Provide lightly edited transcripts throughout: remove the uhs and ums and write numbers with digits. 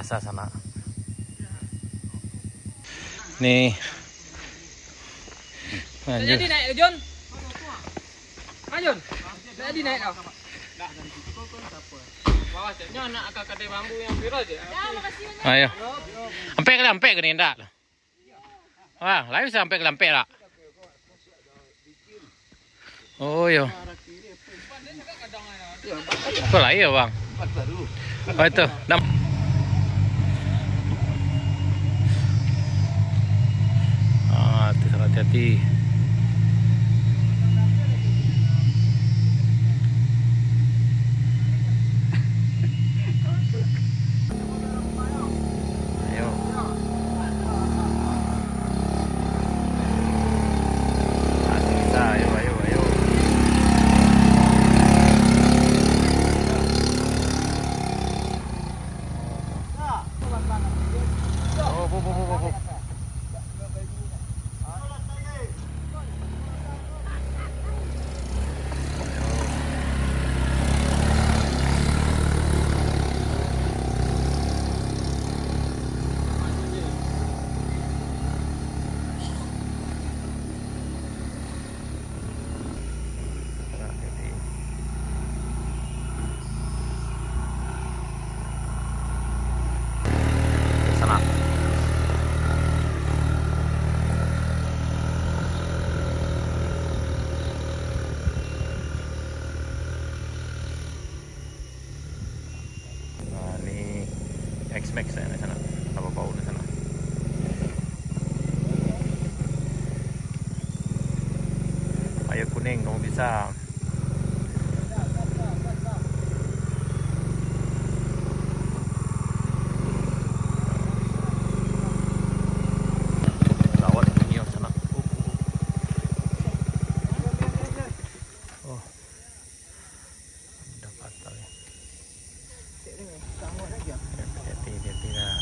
biasa sana. Nih. Jadi naik Jun. Jun. Jadi naik kau. Wah, jadinya anak kakak bambu yang biru aja. Ayo. Sampai ke nih ndak? Wah, lain sampai ke lampe lah. Oh iya. Kok lah iya bang? Oh itu. Hati-hati. X-Max ya di sana, apa bau di sana. Ayo kuning, kamu bisa. Lawat dunia sana. Oh, udah fatal ya. Hati-hati lah.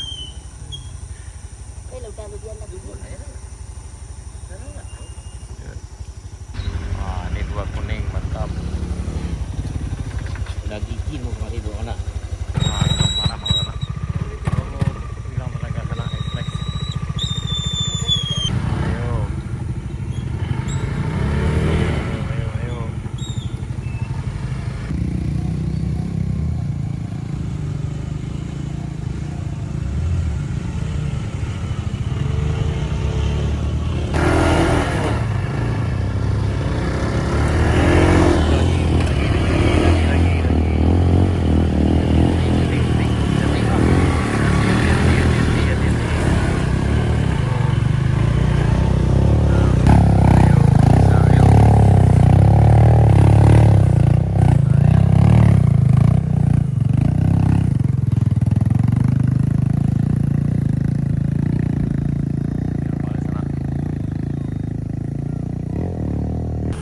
Ah, ini dua kuning mantap. Udah gigi mau kemari dua anak. Mana mau sana? Oh, bilang tenaga sana X-Max. Ayo. Ayo.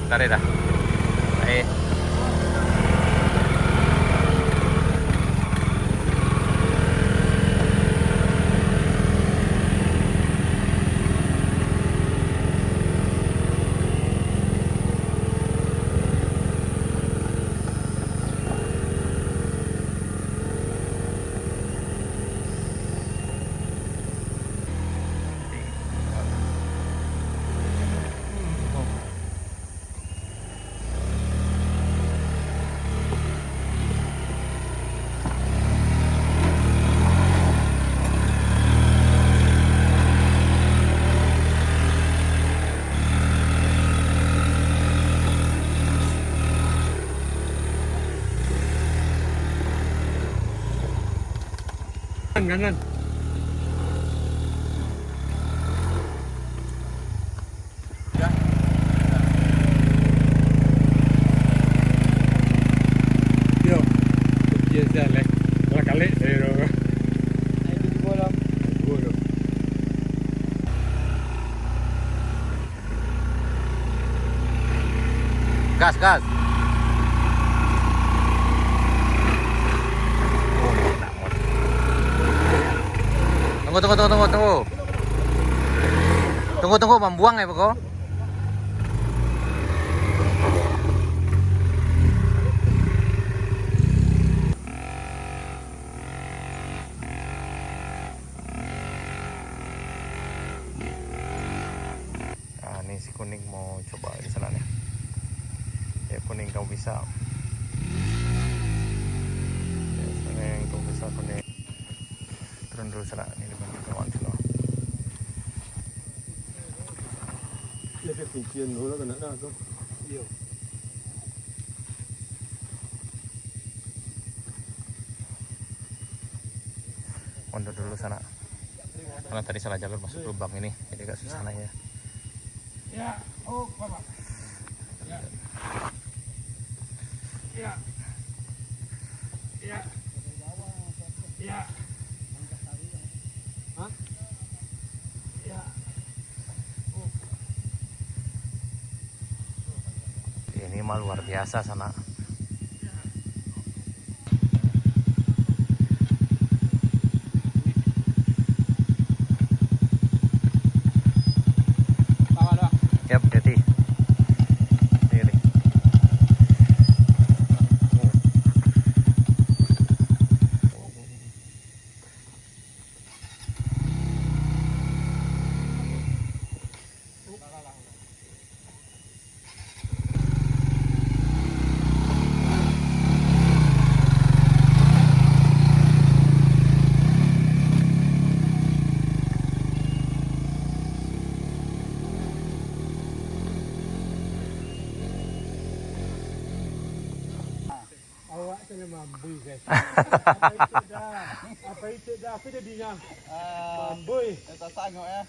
Tarik dah. Baik. Kanan. Yo, biasa lek. Kalau kali saya ro. Ayo di bola. Bola. Gas, gas. Tunggu, membuang ya, Bro. nih si kuning mau coba di sana nih. Ya kuning kau bisa. Ya, kuning kau bisa kuning. Turun dulu sana nih depan kawan dulu. Ya ke kuncian dulu kan ada tu. Iya. Mundur dulu sana. Karena tadi salah jalur masuk lubang ini, jadi agak susah nanya. Ya, oh Bapak. Ya. Ya. Ya. Ya. Hah? Ya. Ini mah luar biasa sana. Yap, jadi. Ini. Awak kena mambu guys. Apa itu dah? Apa jadinya? Mambu. Tak sanggup ya.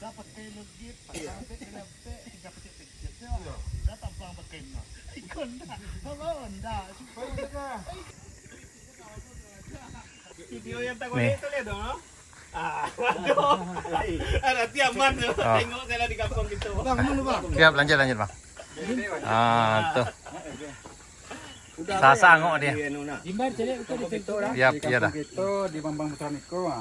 Dapat kayu git, dapat lempe, dapat kecil. Dapat bang pakai nak. Ikon dah. Bawa dah. Video yang tak boleh tu lihat dong. Ada tiaman tu. Tengok saya di kampung gitu. Bang, dulu bang. Siap, lanjut bang. Tuh. Sasangok dia. Jimbar celek kita di situ. Yap, iya dah. Itu di Bambang Putra Niko.